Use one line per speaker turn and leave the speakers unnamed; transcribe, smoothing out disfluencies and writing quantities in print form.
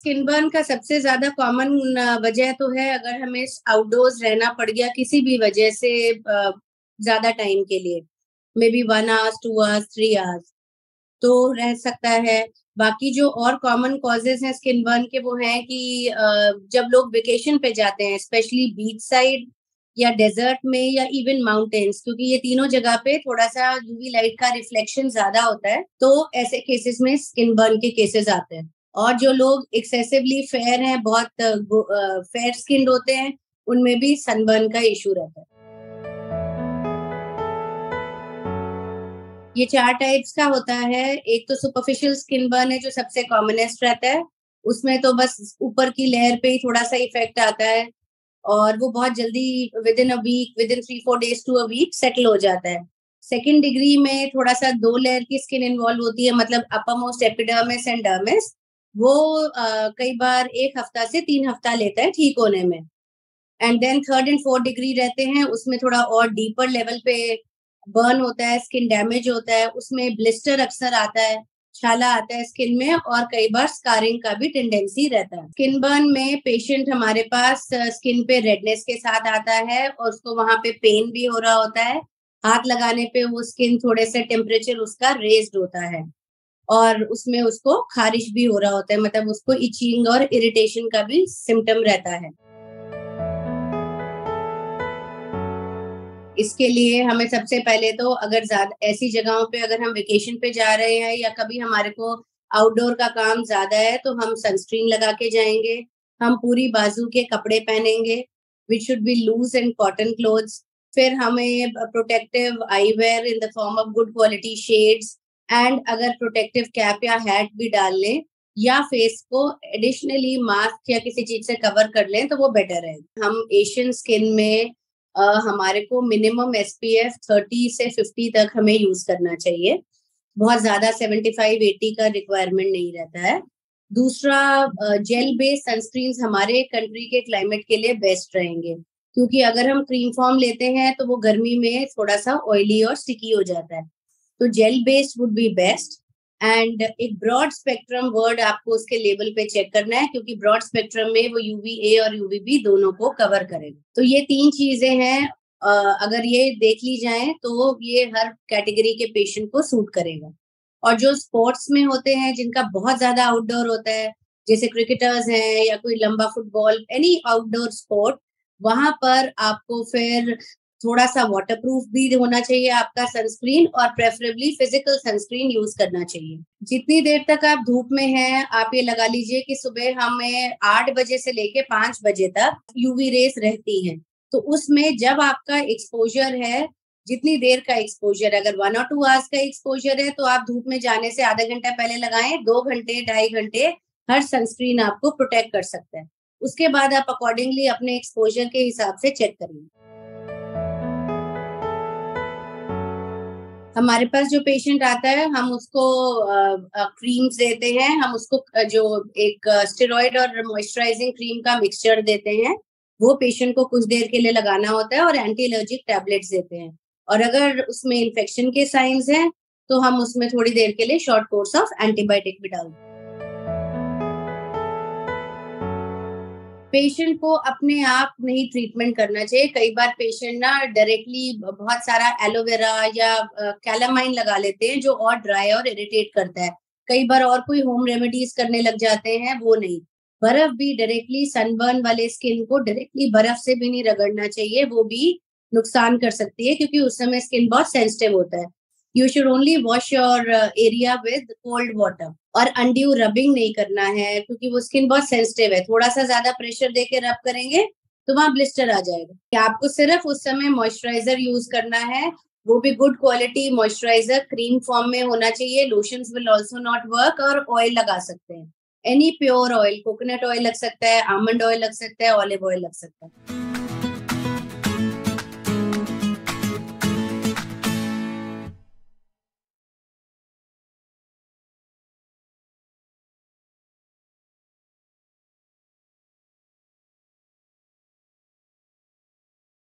Skin burn का सबसे ज्यादा कॉमन वजह तो है अगर हमें आउटडोर्स रहना पड़ गया किसी भी वजह से ज्यादा टाइम के लिए, may be 1 hours, 2 hours, 3 hours, तो रह सकता है। बाकी जो और कॉमन कॉजेज हैं स्किन बर्न के वो हैं कि जब लोग वेकेशन पे जाते हैं, स्पेशली बीच साइड या डेजर्ट में या इवन माउंटेन्स, क्योंकि ये तीनों जगह पे थोड़ा सा यूवी लाइट का रिफ्लेक्शन ज्यादा होता है, तो ऐसे केसेस में स्किन बर्न के केसेस आते हैं। और जो लोग एक्सेसिवली फेयर हैं, बहुत फेयर स्किन होते हैं, उनमें भी सनबर्न का इशू रहता है। ये 4 टाइप्स का होता है। एक तो सुपरफिशियल स्किन बर्न है जो सबसे कॉमनेस्ट रहता है। उसमें तो बस ऊपर की लेयर पे ही थोड़ा सा इफेक्ट आता है और वो बहुत जल्दी within a week, within 3-4 days to a week settle हो जाता है। सेकेंड डिग्री में थोड़ा सा 2 लेयर की स्किन इन्वॉल्व होती है, मतलब upper most epidermis and dermis. वो कई बार 1 हफ्ता से 3 हफ्ता लेता है ठीक होने में। And then third and fourth degree रहते हैं, उसमें थोड़ा और डीपर लेवल पे बर्न होता है, स्किन डैमेज होता है, उसमें ब्लिस्टर अक्सर आता है, छाला आता है स्किन में, और कई बार स्कारिंग का भी टेंडेंसी रहता है। स्किन बर्न में पेशेंट हमारे पास स्किन पे रेडनेस के साथ आता है और उसको वहां पे पेन भी हो रहा होता है। हाथ लगाने पे वो स्किन थोड़े से टेम्परेचर उसका रेज्ड होता है और उसमें उसको खारिश भी हो रहा होता है, मतलब उसको इचिंग और इरिटेशन का भी सिम्टम रहता है। इसके लिए हमें सबसे पहले तो अगर ज्यादा ऐसी जगहों पे अगर हम वेकेशन पे जा रहे हैं या कभी हमारे को आउटडोर का काम ज्यादा है तो हम सनस्क्रीन लगा के जाएंगे। हम पूरी बाजू के कपड़े पहनेंगे which should be loose and cotton clothes. फिर हमें protective eyewear in the form of good quality shades, and अगर प्रोटेक्टिव कैप या हैट भी डाल लें या फेस को एडिशनली मास्क या किसी चीज से कवर कर लें तो वो बेटर है। हम एशियन स्किन में हमारे को मिनिमम SPF 30 से 50 तक हमें यूज करना चाहिए। बहुत ज्यादा 75-80 का रिक्वायरमेंट नहीं रहता है। दूसरा, जेल बेस्ड सनस्क्रीन हमारे कंट्री के क्लाइमेट के लिए बेस्ट रहेंगे, क्योंकि अगर हम क्रीम फॉर्म लेते हैं तो वो गर्मी में थोड़ा सा ऑयली और स्टिकी हो जाता है, तो gel based would be best. And एक ब्रॉड स्पेक्ट्रम वर्ड आपको उसके लेबल पे चेक करना है, क्योंकि ब्रॉड स्पेक्ट्रम में वो UVA और UVB दोनों को कवर करेगा। तो ये 3 चीजें हैं, अगर ये देख ली जाए तो ये हर कैटेगरी के पेशेंट को सूट करेगा। और जो स्पोर्ट्स में होते हैं जिनका बहुत ज्यादा आउटडोर होता है, जैसे क्रिकेटर्स हैं या कोई लंबा फुटबॉल, एनी आउटडोर स्पोर्ट, वहां पर आपको फिर थोड़ा सा वाटरप्रूफ भी होना चाहिए आपका सनस्क्रीन, और प्रेफरेबली फिजिकल सनस्क्रीन यूज करना चाहिए। जितनी देर तक आप धूप में हैं, आप ये लगा लीजिए कि सुबह हमें 8 बजे से लेके 5 बजे तक UV रेस रहती हैं। तो उसमें जब आपका एक्सपोजर है, जितनी देर का एक्सपोजर, अगर 1 और 2 आवर्स का एक्सपोजर है तो आप धूप में जाने से आधा घंटा पहले लगाएं। 2 घंटे, 2.5 घंटे हर सनस्क्रीन आपको प्रोटेक्ट कर सकता है। उसके बाद आप अकॉर्डिंगली अपने एक्सपोजर के हिसाब से चेक करिए। हमारे पास जो पेशेंट आता है हम उसको क्रीम्स देते हैं, हम उसको जो एक स्टेरॉइड और मॉइस्चराइजिंग क्रीम का मिक्सचर देते हैं, वो पेशेंट को कुछ देर के लिए लगाना होता है, और एंटी एलर्जिक टैबलेट्स देते हैं। और अगर उसमें इन्फेक्शन के साइंस हैं तो हम उसमें थोड़ी देर के लिए शॉर्ट कोर्स ऑफ एंटीबायोटिक भी डालते हैं। पेशेंट को अपने आप नहीं ट्रीटमेंट करना चाहिए। कई बार पेशेंट ना डायरेक्टली बहुत सारा एलोवेरा या कैलामाइन लगा लेते हैं जो और ड्राई और इरिटेट करता है। कई बार और कोई होम रेमेडीज करने लग जाते हैं, वो नहीं। बर्फ भी डायरेक्टली सनबर्न वाले स्किन को डायरेक्टली बर्फ से भी नहीं रगड़ना चाहिए, वो भी नुकसान कर सकती है, क्योंकि उस समय स्किन बहुत सेंसिटिव होता है। You should only wash your area with cold water, और अनड्यू रबिंग नहीं करना है, क्योंकि वो स्किन बहुत सेंसिटिव है। थोड़ा सा ज्यादा प्रेशर देके रब करेंगे तो वहां ब्लिस्टर आ जाएगा। आपको सिर्फ उस समय मॉइस्चराइजर यूज करना है, वो भी good quality moisturiser cream form में होना चाहिए। Lotions will also not work, और ऑयल लगा सकते हैं, any pure oil, coconut oil लग सकता है, आमंड ऑयल लग सकता है, ऑलिव ऑयल लग सकता है।